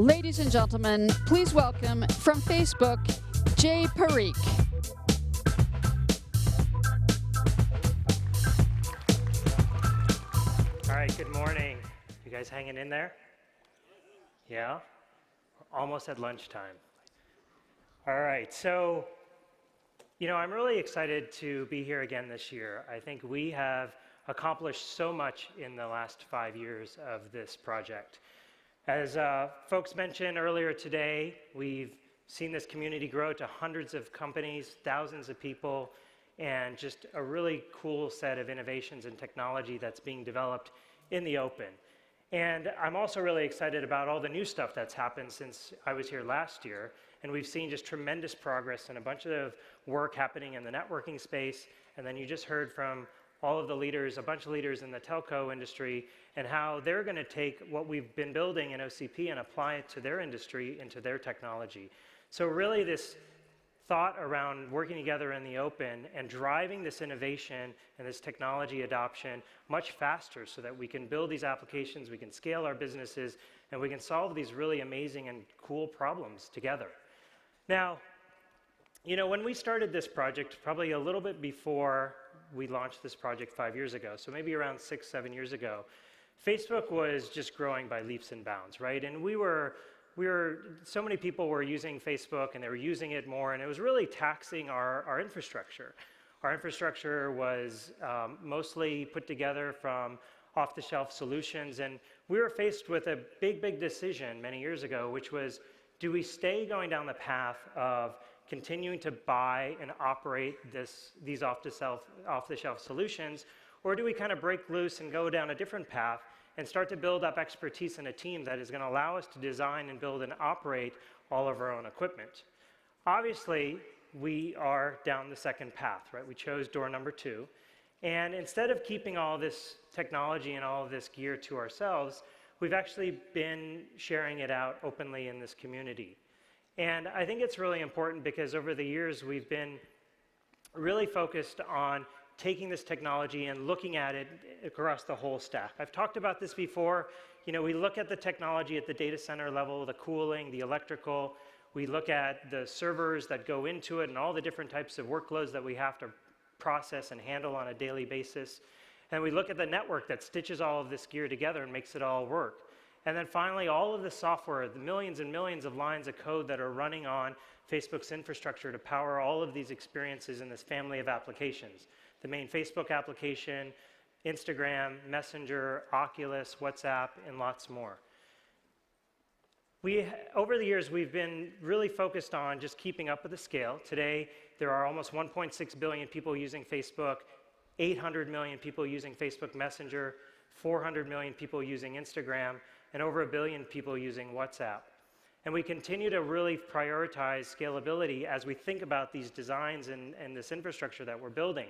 Ladies and gentlemen, please welcome from Facebook, Jay Parikh. All right, good morning. You guys hanging in there? Yeah? Almost at lunchtime. All right, so, I'm really excited to be here again this year. I think we have accomplished so much in the last 5 years of this project. As folks mentioned earlier today, we've seen this community grow to hundreds of companies, thousands of people, and just a really cool set of innovations and technology that's being developed in the open. And I'm also really excited about all the new stuff that's happened since I was here last year, and we've seen just tremendous progress and a bunch of work happening in the networking space, and then you just heard from all of the leaders, a bunch of leaders in the telco industry, and how they're going to take what we've been building in OCP and apply it to their industry, into their technology. So really this thought around working together in the open and driving this innovation and this technology adoption much faster so that we can build these applications, we can scale our businesses, and we can solve these really amazing and cool problems together. Now, when we started this project, probably a little bit before we launched this project 5 years ago, so maybe around 6, 7 years ago, Facebook was just growing by leaps and bounds, right? And so many people were using Facebook and they were using it more, and it was really taxing our infrastructure. Our infrastructure was mostly put together from off-the-shelf solutions, and we were faced with a big decision many years ago, which was, do we stay going down the path of continuing to buy and operate these off-the-shelf solutions, or do we kind of break loose and go down a different path and start to build up expertise in a team that is going to allow us to design and build and operate all of our own equipment? Obviously, we are down the second path, right? We chose door number 2. And instead of keeping all this technology and all of this gear to ourselves, we've actually been sharing it out openly in this community. And I think it's really important because over the years, we've been really focused on taking this technology and looking at it across the whole stack. I've talked about this before. We look at the technology at the data center level, the cooling, the electrical. We look at the servers that go into it and all the different types of workloads that we have to process and handle on a daily basis. And we look at the network that stitches all of this gear together and makes it all work. And then finally, all of the software, the millions and millions of lines of code that are running on Facebook's infrastructure to power all of these experiences in this family of applications. The main Facebook application, Instagram, Messenger, Oculus, WhatsApp, and lots more. Over the years, we've been really focused on just keeping up with the scale. Today, there are almost 1.6 billion people using Facebook, 800 million people using Facebook Messenger, 400 million people using Instagram, and over 1 billion people using WhatsApp. And we continue to really prioritize scalability as we think about these designs and this infrastructure that we're building.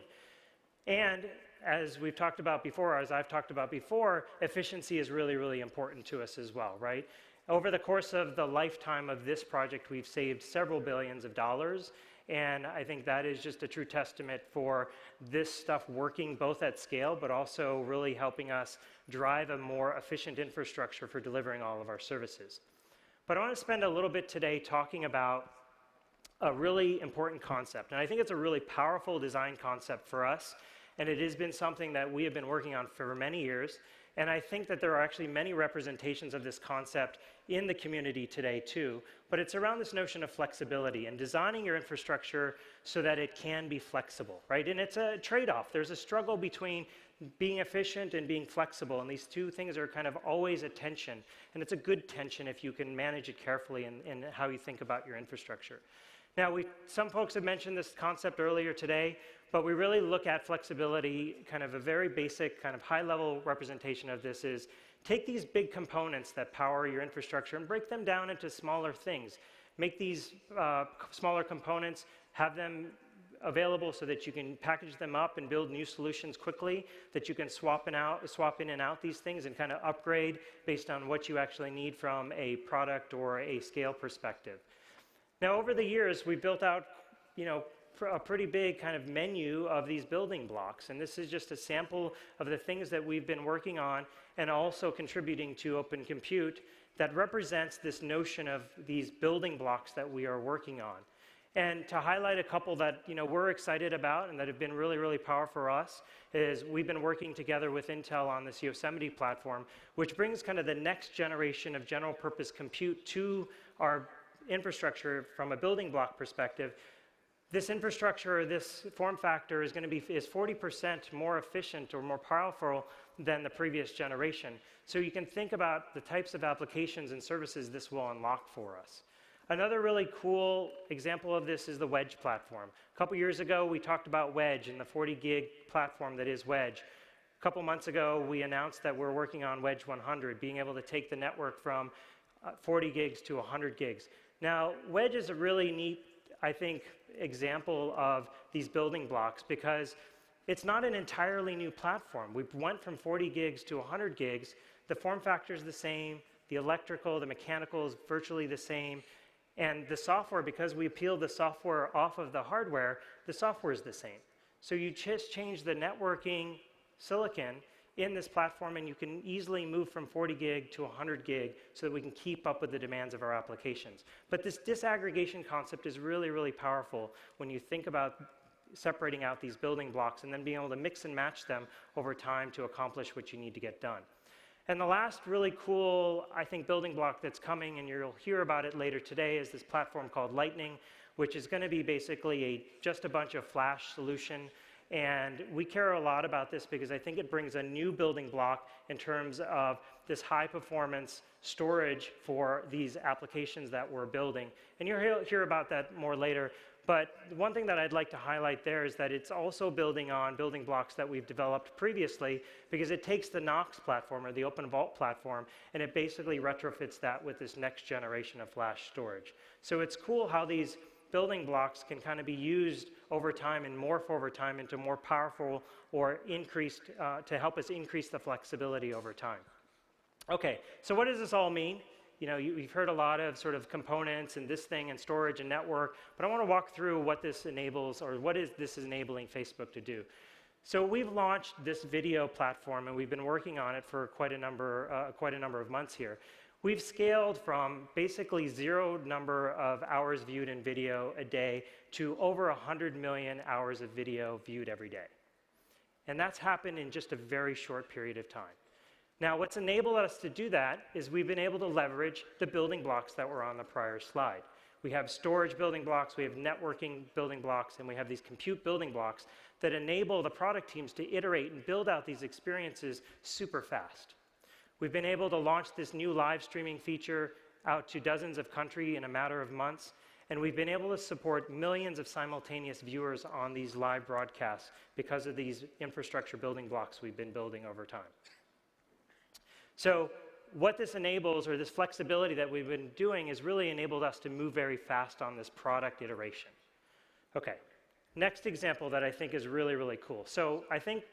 And as we've talked about before, as I've talked about before, efficiency is really important to us as well, right? Over the course of the lifetime of this project, we've saved several billions of dollars, and I think that is just a true testament for this stuff working both at scale, but also really helping us drive a more efficient infrastructure for delivering all of our services. But I want to spend a little bit today talking about a really important concept, and I think it's a really powerful design concept for us, and it has been something that we have been working on for many years, and I think that there are actually many representations of this concept in the community today too, but it's around this notion of flexibility and designing your infrastructure so that it can be flexible, right? And it's a trade-off. There's a struggle between being efficient and being flexible, and these two things are kind of always a tension, and it's a good tension if you can manage it carefully in how you think about your infrastructure. Now, some folks have mentioned this concept earlier today, but we really look at flexibility, kind of a very basic, kind of high-level representation of this is take these big components that power your infrastructure and break them down into smaller things. Make these smaller components, have them available so that you can package them up and build new solutions quickly, that you can swap in and out these things and kind of upgrade based on what you actually need from a product or a scale perspective. Now, over the years, we've built out, a pretty big kind of menu of these building blocks, and this is just a sample of the things that we've been working on and also contributing to Open Compute that represents this notion of these building blocks that we are working on. And to highlight a couple that we're excited about and that have been really, really powerful for us is we've been working together with Intel on this Yosemite platform, which brings kind of the next generation of general purpose compute to our infrastructure from a building block perspective. This infrastructure, this form factor is 40% more efficient or more powerful than the previous generation. So you can think about the types of applications and services this will unlock for us. Another really cool example of this is the Wedge platform. A couple years ago, we talked about Wedge and the 40 gig platform that is Wedge. A couple months ago, we announced that we're working on Wedge 100, being able to take the network from 40 gigs to 100 gigs. Now, Wedge is a really neat, I think, example of these building blocks because it's not an entirely new platform. We went from 40 gigs to 100 gigs. The form factor is the same. The electrical, the mechanical is virtually the same. And the software, because we peeled the software off of the hardware, the software is the same. So you just change the networking silicon in this platform, and you can easily move from 40 gig to 100 gig so that we can keep up with the demands of our applications. But this disaggregation concept is really, really powerful when you think about separating out these building blocks and then being able to mix and match them over time to accomplish what you need to get done. And the last really cool, I think, building block that's coming, and you'll hear about it later today, is this platform called Lightning, which is going to be basically just a bunch of flash solution. And we care a lot about this because I think it brings a new building block in terms of this high performance storage for these applications that we're building. And you'll hear about that more later. But one thing that I'd like to highlight there is that it's also building on building blocks that we've developed previously because it takes the Knox platform or the OpenVault platform and it basically retrofits that with this next generation of flash storage. So it's cool how these building blocks can kind of be used over time and morph over time into more powerful or increased to help us increase the flexibility over time. Okay, so what does this all mean? You've heard a lot of sort of components and this thing and storage and network, but I want to walk through what this enables or what is this enabling Facebook to do. So we've launched this video platform and we've been working on it for quite a number of months here. We've scaled from basically zero number of hours viewed in video a day to over 100 million hours of video viewed every day. And that's happened in just a very short period of time. Now, what's enabled us to do that is we've been able to leverage the building blocks that were on the prior slide. We have storage building blocks, we have networking building blocks, and we have these compute building blocks that enable the product teams to iterate and build out these experiences super fast. We've been able to launch this new live streaming feature out to dozens of countries in a matter of months, and we've been able to support millions of simultaneous viewers on these live broadcasts because of these infrastructure building blocks we've been building over time. So what this enables, or this flexibility that we've been doing, has really enabled us to move very fast on this product iteration. Okay, next example that I think is really, really cool. So I think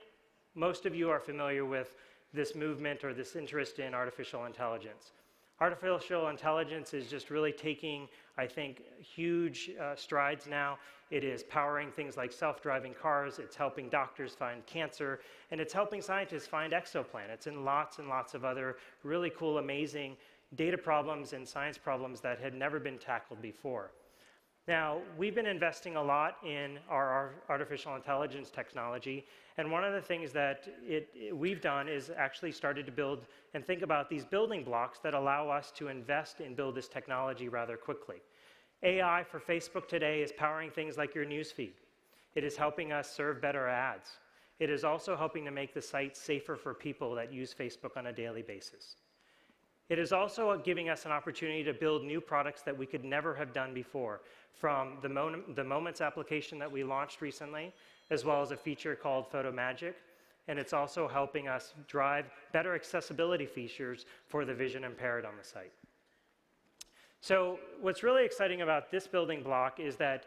most of you are familiar with this movement or this interest in artificial intelligence. Artificial intelligence is just really taking, I think, huge strides now. It is powering things like self-driving cars, it's helping doctors find cancer, and it's helping scientists find exoplanets and lots of other really cool, amazing data problems and science problems that had never been tackled before. Now, we've been investing a lot in our artificial intelligence technology, and one of the things that we've done is actually started to build and think about these building blocks that allow us to invest and build this technology rather quickly. AI for Facebook today is powering things like your newsfeed. It is helping us serve better ads. It is also helping to make the site safer for people that use Facebook on a daily basis. It is also giving us an opportunity to build new products that we could never have done before, from the Moments application that we launched recently, as well as a feature called Photo Magic. And it's also helping us drive better accessibility features for the vision impaired on the site. So what's really exciting about this building block is that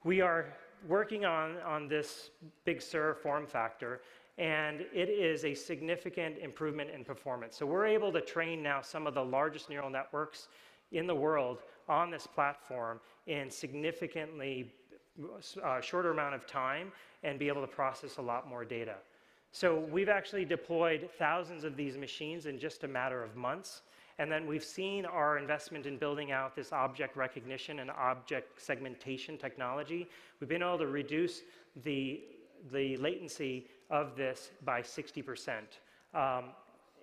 we are working on this Big Sur form factor, and it is a significant improvement in performance. So we're able to train now some of the largest neural networks in the world on this platform in significantly shorter amount of time and be able to process a lot more data. So we've actually deployed thousands of these machines in just a matter of months, And then we've seen our investment in building out this object recognition and object segmentation technology. We've been able to reduce the latency of this by 60%.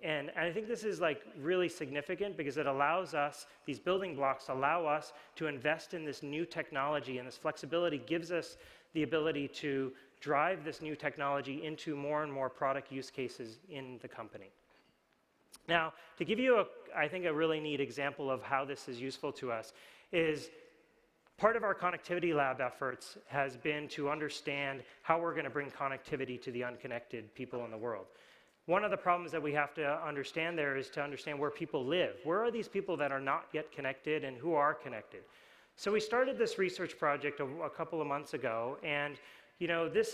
And I think this is like really significant because it allows us, these building blocks allow us to invest in this new technology, and this flexibility gives us the ability to drive this new technology into more and more product use cases in the company. Now, to give you, I think, a really neat example of how this is useful to us is part of our connectivity lab efforts has been to understand how we're going to bring connectivity to the unconnected people in the world. One of the problems that we have to understand there is to understand where people live. Where are these people that are not yet connected and who are connected? So we started this research project a couple of months ago, and this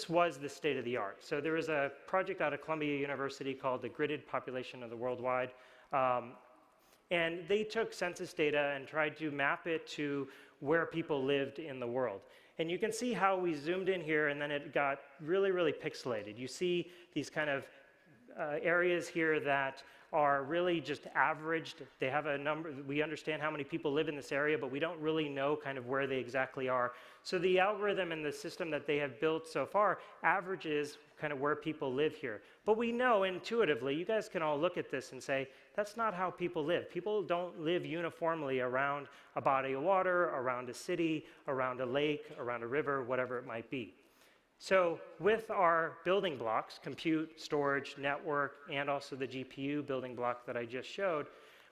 was the state of the art. So there was a project out of Columbia University called the Gridded Population of the Worldwide, and they took census data and tried to map it to where people lived in the world. And you can see how we zoomed in here, and then it got really, really pixelated. You see these kind of areas here that are really just averaged. They have a number. We understand how many people live in this area, but we don't really know kind of where they exactly are. So the algorithm and the system that they have built so far averages kind of where people live here. But we know intuitively, you guys can all look at this and say, that's not how people live. People don't live uniformly around a body of water, around a city, around a lake, around a river, whatever it might be. So with our building blocks, compute, storage, network, and also the GPU building block that I just showed,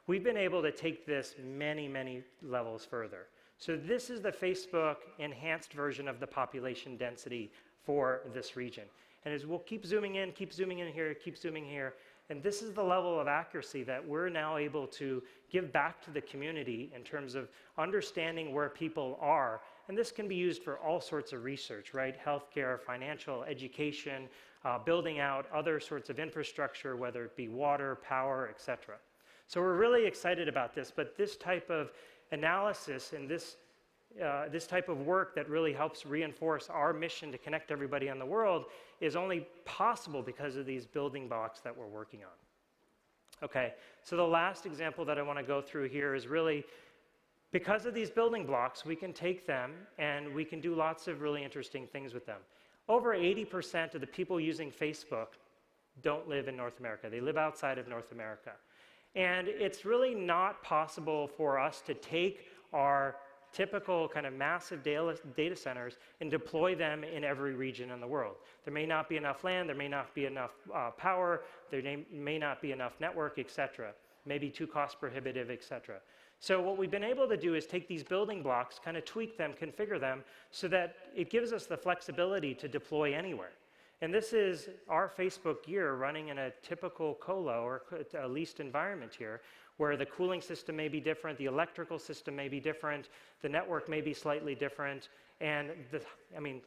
we've been able to take this many, many levels further. So this is the Facebook enhanced version of the population density for this region. And as we'll keep zooming in here, keep zooming here, and this is the level of accuracy that we're now able to give back to the community in terms of understanding where people are. And this can be used for all sorts of research, right? Healthcare, financial, education, building out other sorts of infrastructure, whether it be water, power, etc. So we're really excited about this, but this type of analysis and this type of work that really helps reinforce our mission to connect everybody in the world is only possible because of these building blocks that we're working on. Okay, so the last example that I want to go through here is really, because of these building blocks, we can take them and we can do lots of really interesting things with them. Over 80% of the people using Facebook don't live in North America. They live outside of North America. And it's really not possible for us to take our typical kind of massive data centers and deploy them in every region in the world. There may not be enough land, there may not be enough power, there may not be enough network, etc. Maybe too cost prohibitive, etc. So what we've been able to do is take these building blocks, kind of tweak them, configure them, so that it gives us the flexibility to deploy anywhere. And this is our Facebook gear running in a typical colo or a leased environment here, where the cooling system may be different, the electrical system may be different, the network may be slightly different, and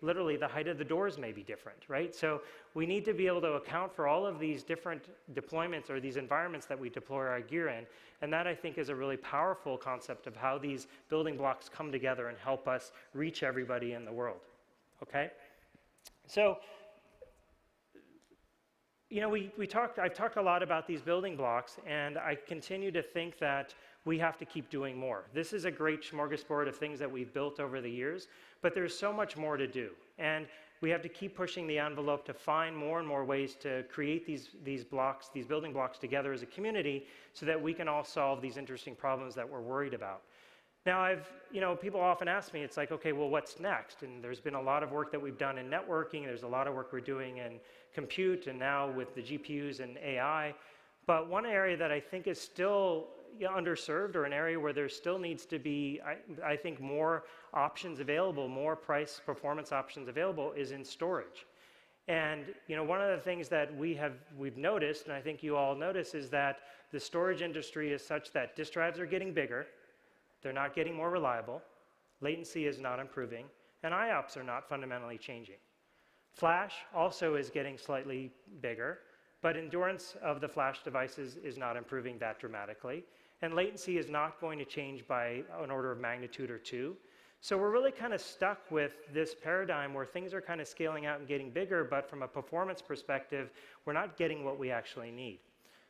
literally the height of the doors may be different, right? So we need to be able to account for all of these different deployments or these environments that we deploy our gear in, and that I think is a really powerful concept of how these building blocks come together and help us reach everybody in the world, okay? So, I've talked a lot about these building blocks, and I continue to think that we have to keep doing more. This is a great smorgasbord of things that we've built over the years, but there's so much more to do. And we have to keep pushing the envelope to find more and more ways to create these blocks, these building blocks together as a community so that we can all solve these interesting problems that we're worried about. Now, people often ask me, it's like, okay, well, what's next? And there's been a lot of work that we've done in networking. There's a lot of work we're doing in compute and now with the GPUs and AI. But one area that I think is still underserved, or an area where there still needs to be, I think, more options available, more price performance options available, is in storage. And one of the things that we've noticed, and I think you all notice, is that the storage industry is such that disk drives are getting bigger. They're not getting more reliable, latency is not improving, and IOPS are not fundamentally changing. Flash also is getting slightly bigger, but endurance of the flash devices is not improving that dramatically, and latency is not going to change by an order of magnitude or two. So we're really kind of stuck with this paradigm where things are kind of scaling out and getting bigger, but from a performance perspective, we're not getting what we actually need.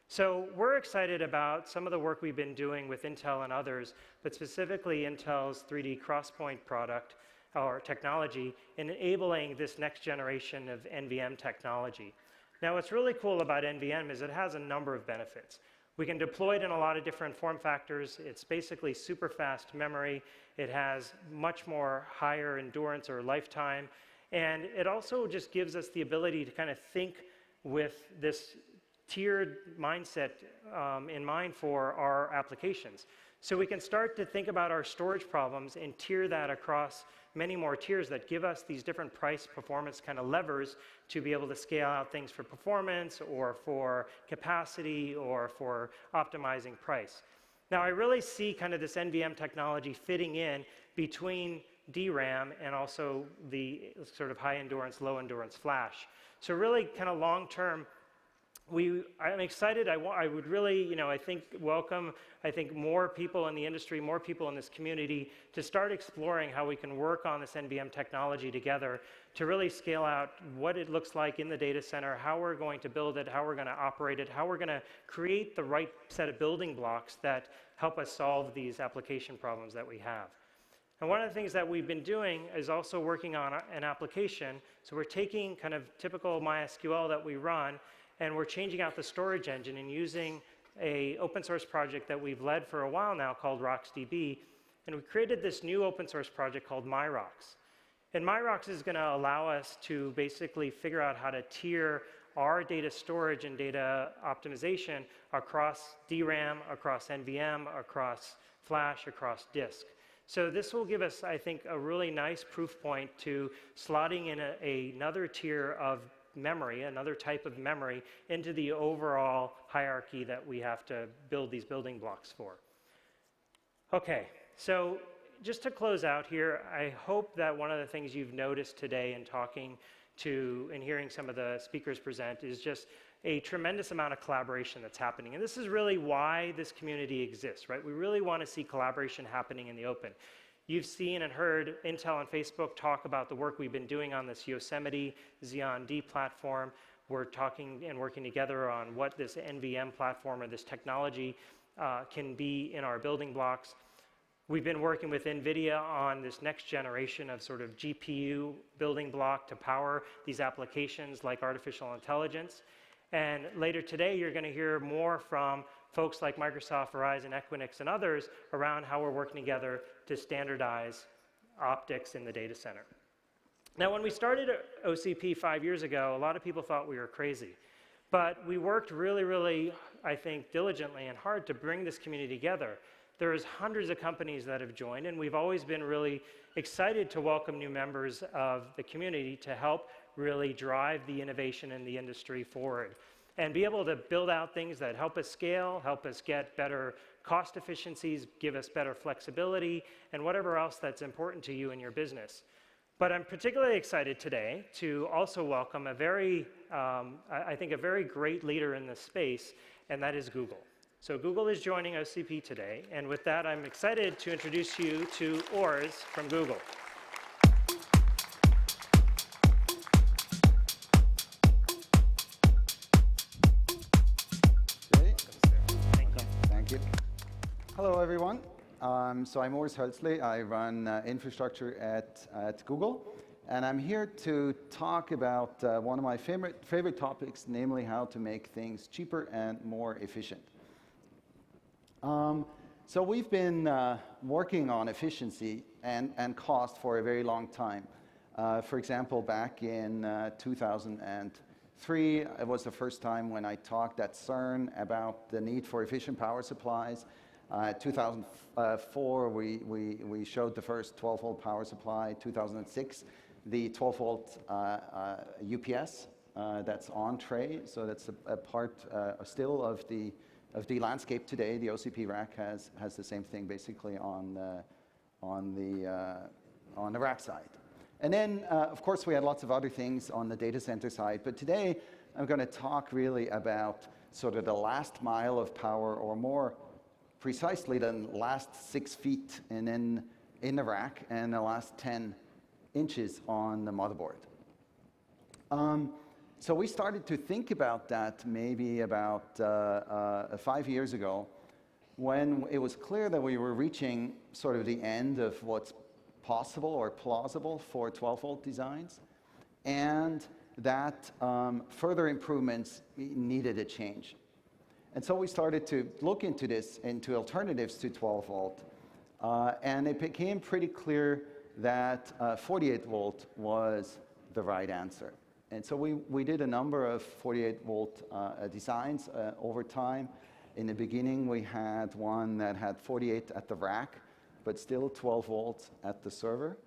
So we're excited about some of the work we've been doing with Intel and others, but specifically Intel's 3D XPoint product or technology in enabling this next generation of NVM technology. Now, what's really cool about NVM is it has a number of benefits. We can deploy it in a lot of different form factors. It's basically super fast memory. It has much more higher endurance or lifetime. And it also just gives us the ability to kind of think with this tiered mindset in mind for our applications. So we can start to think about our storage problems and tier that across many more tiers that give us these different price performance kind of levers to be able to scale out things for performance or for capacity or for optimizing price. Now, I really see kind of this NVM technology fitting in between DRAM and also the sort of high endurance, low endurance flash. So really kind of long term, I'm excited. I would really, I think, welcome, more people in the industry, more people in this community to start exploring how we can work on this NVM technology together to really scale out what it looks like in the data center, how we're going to build it, how we're going to operate it, how we're going to create the right set of building blocks that help us solve these application problems that we have. And one of the things that we've been doing is also working on an application. So we're taking kind of typical MySQL that we run, and we're changing out the storage engine and using an open source project that we've led for a while now called RocksDB. And we created this new open source project called MyRocks. And MyRocks is going to allow us to basically figure out how to tier our data storage and data optimization across DRAM, across NVM, across flash, across disk. So this will give us, I think, a really nice proof point to slotting in another tier of memory, another type of memory, into the overall hierarchy that we have to build these building blocks for. Okay, so just to close out here, I hope that one of the things you've noticed today in talking to and hearing some of the speakers present is just a tremendous amount of collaboration that's happening. And this is really why this community exists, right? We really want to see collaboration happening in the open. You've seen and heard Intel and Facebook talk about the work we've been doing on this Yosemite Xeon D platform. We're talking and working together on what this NVM platform or this technology can be in our building blocks. We've been working with NVIDIA on this next generation of sort of GPU building block to power these applications like artificial intelligence. And later today, you're going to hear more from folks like Microsoft, Verizon, Equinix, and others around how we're working together to standardize optics in the data center. Now, when we started OCP 5 years ago, a lot of people thought we were crazy. But we worked really, really, I think, diligently and hard to bring this community together. There's hundreds of companies that have joined, and we've always been really excited to welcome new members of the community to help really drive the innovation in the industry forward and be able to build out things that help us scale, help us get better cost efficiencies, give us better flexibility, and whatever else that's important to you in your business. But I'm particularly excited today to also welcome a very, I think, a very great leader in this space, and that is Google. So Google is joining OCP today, and with that, I'm excited to introduce you to Urs from Google. Thank you. Hello, everyone. So I'm Hölzle. I run infrastructure at Google. And I'm here to talk about one of my favorite topics, namely how to make things cheaper and more efficient. So we've been working on efficiency and cost for a very long time. For example, back in 2003, it was the first time when I talked at CERN about the need for efficient power supplies. 2004, we showed the first 12-volt power supply. 2006, the 12-volt UPS that's on tray. So that's a part still of the landscape today. The OCP rack has the same thing basically on the rack side. And then, of course, we had lots of other things on the data center side. But today, I'm going to talk really about sort of the last mile of power, or more precisely the last 6 feet in the rack and the last 10 inches on the motherboard. So we started to think about that maybe about 5 years ago, when it was clear that we were reaching sort of the end of what's possible or plausible for 12-volt designs, and that further improvements needed a change. And so we started to look into this, into alternatives to 12-volt, and it became pretty clear that 48-volt was the right answer. And so we did a number of 48-volt designs over time. In the beginning, we had one that had 48 at the rack, but still 12 volts at the server.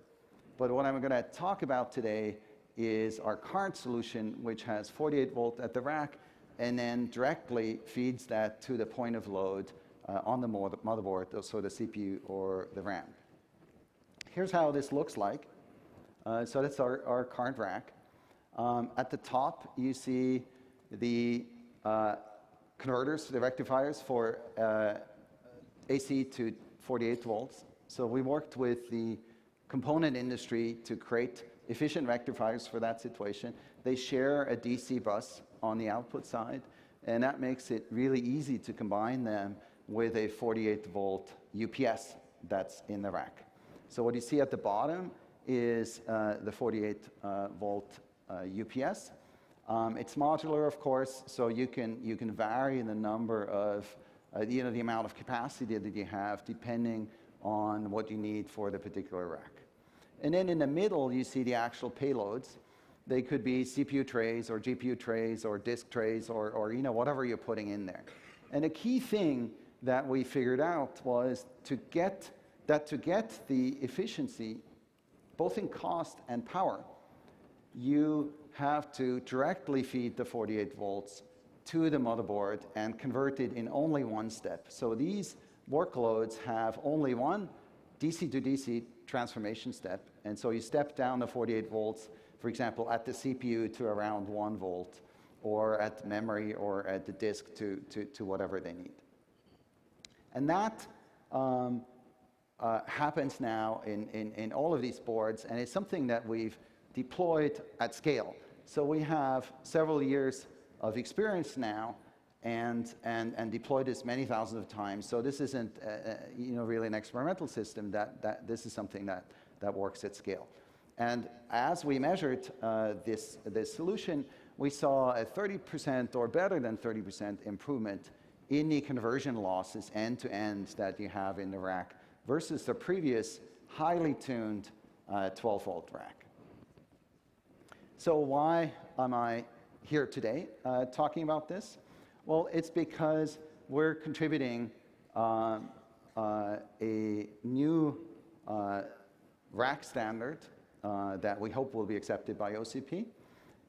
But what I'm going to talk about today is our current solution, which has 48 volt at the rack, and then directly feeds that to the point of load on the motherboard, so the CPU or the RAM. Here's how this looks like. So that's our current rack. At the top, you see the converters, the rectifiers for AC to 48 volts. So we worked with the component industry to create efficient rectifiers for that situation. They share a DC bus on the output side, and that makes it really easy to combine them with a 48-volt UPS that's in the rack. So what you see at the bottom is the 48-volt UPS. It's modular, of course, so you can vary the number of, the amount of capacity that you have depending on what you need for the particular rack. And then in the middle, you see the actual payloads. They could be CPU trays or GPU trays or disk trays or whatever you're putting in there. And a key thing that we figured out was to get the efficiency, both in cost and power, you have to directly feed the 48 volts to the motherboard and convert it in only one step. So these workloads have only one DC to DC transformation step. And so you step down the 48 volts, for example, at the CPU to around 1 volt, or at memory or at the disk to whatever they need. And that happens now in all of these boards, and it's something that we've deployed at scale. So we have several years of experience now and deployed this many thousands of times. So this isn't really an experimental system, that this is something that works at scale. And as we measured this solution, we saw a 30% or better than 30% improvement in the conversion losses end-to-end that you have in the rack versus the previous highly tuned 12-volt rack. So why am I here today talking about this? Well, it's because we're contributing a new rack standard that we hope will be accepted by OCP.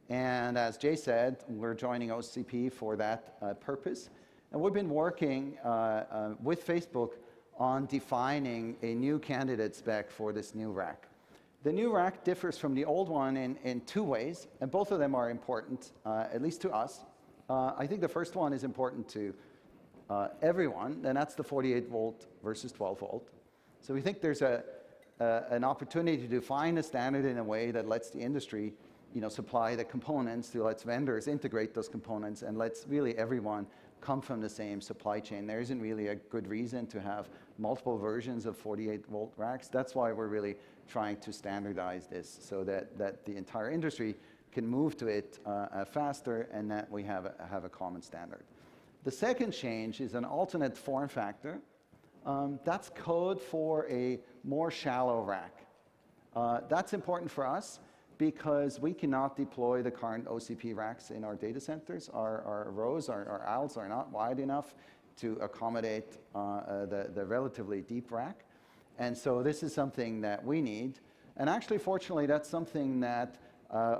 And as Jay said, we're joining OCP for that purpose. And we've been working with Facebook on defining a new candidate spec for this new rack. The new rack differs from the old one in two ways, and both of them are important, at least to us. I think the first one is important to everyone, and that's the 48 volt versus 12 volt. So we think there's an opportunity to define a standard in a way that lets the industry supply the components, lets vendors integrate those components, and lets really everyone come from the same supply chain. There isn't really a good reason to have multiple versions of 48 volt racks. That's why we're really trying to standardize this so that the entire industry can move to it faster and that we have a common standard. The second change is an alternate form factor. That's code for a more shallow rack. That's important for us because we cannot deploy the current OCP racks in our data centers. Our rows, our aisles are not wide enough to accommodate the relatively deep rack. And so this is something that we need. And actually, fortunately, that's something that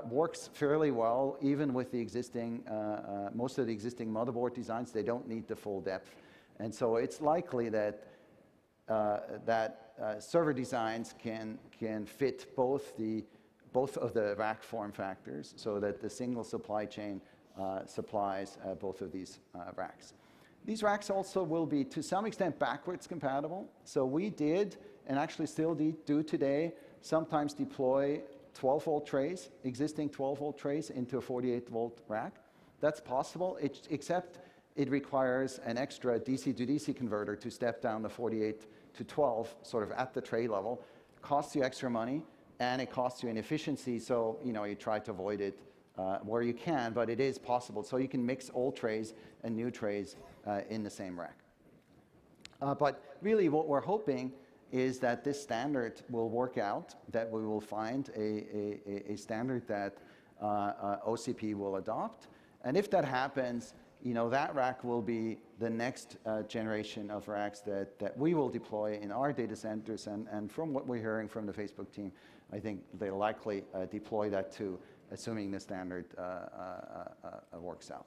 works fairly well, even with the existing, most of the existing motherboard designs. They don't need the full depth. And so it's likely that server designs can fit both of the rack form factors so that the single supply chain supplies both of these racks. These racks also will be, to some extent, backwards compatible. So we did, and actually still do today, sometimes deploy 12-volt trays, existing 12-volt trays into a 48-volt rack. That's possible, except it requires an extra DC to DC converter to step down the 48 to 12, sort of at the tray level. Costs you extra money, and it costs you in efficiency, so you try to avoid it where you can, but it is possible. So you can mix old trays and new trays in the same rack. But really what we're hoping is that this standard will work out, that we will find a standard that OCP will adopt. And if that happens, that rack will be the next generation of racks that we will deploy in our data centers. And from what we're hearing from the Facebook team, I think they'll likely deploy that too, assuming the standard works out.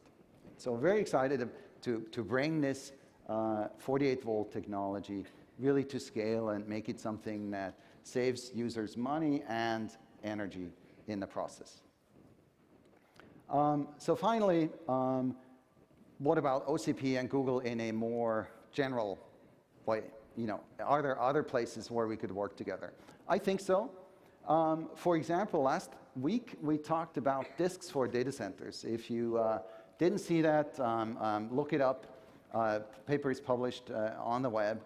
So very excited to bring this 48-volt technology really to scale and make it something that saves users money and energy in the process. So finally, what about OCP and Google in a more general way? Are there other places where we could work together? I think so. For example, last week we talked about disks for data centers. If you didn't see that, look it up. Paper is published on the web.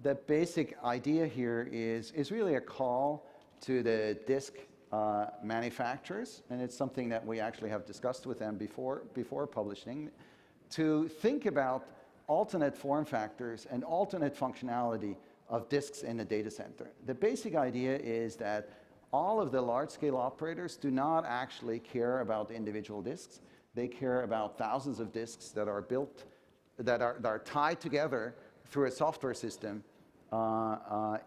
The basic idea here is really a call to the disk manufacturers, and it's something that we actually have discussed with them before publishing, to think about alternate form factors and alternate functionality of disks in the data center. The basic idea is that all of the large-scale operators do not actually care about individual disks. They care about thousands of disks that are built, that are tied together through a software system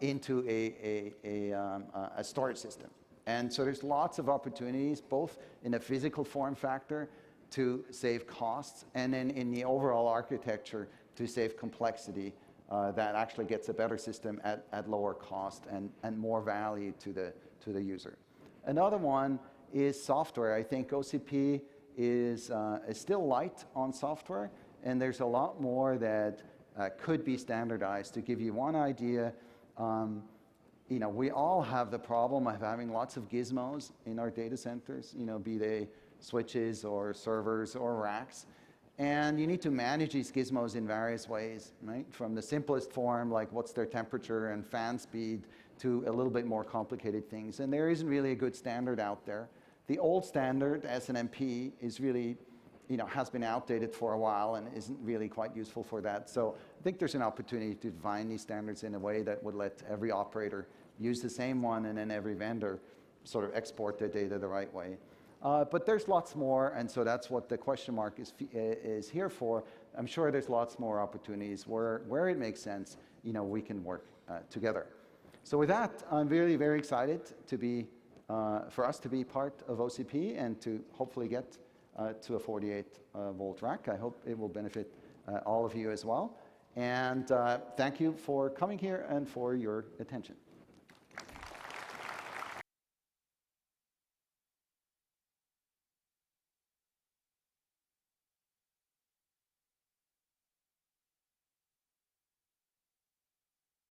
into a storage system. And so there's lots of opportunities, both in a physical form factor to save costs, and then in the overall architecture to save complexity that actually gets a better system at lower cost and more value to the user. Another one is software. I think OCP is still light on software, and there's a lot more that could be standardized. To give you one idea, we all have the problem of having lots of gizmos in our data centers, be they switches or servers or racks. And you need to manage these gizmos in various ways, right? From the simplest form, like what's their temperature and fan speed, to a little bit more complicated things. And there isn't really a good standard out there. The old standard, SNMP, is really, has been outdated for a while and isn't really quite useful for that. So I think there's an opportunity to define these standards in a way that would let every operator use the same one, and then every vendor sort of export their data the right way. But there's lots more, and so that's what the question mark is here for. I'm sure there's lots more opportunities where it makes sense, we can work together. So with that, I'm really very excited to be, for us to be part of OCP and to hopefully get to a 48-volt rack. I hope it will benefit all of you as well. And thank you for coming here and for your attention.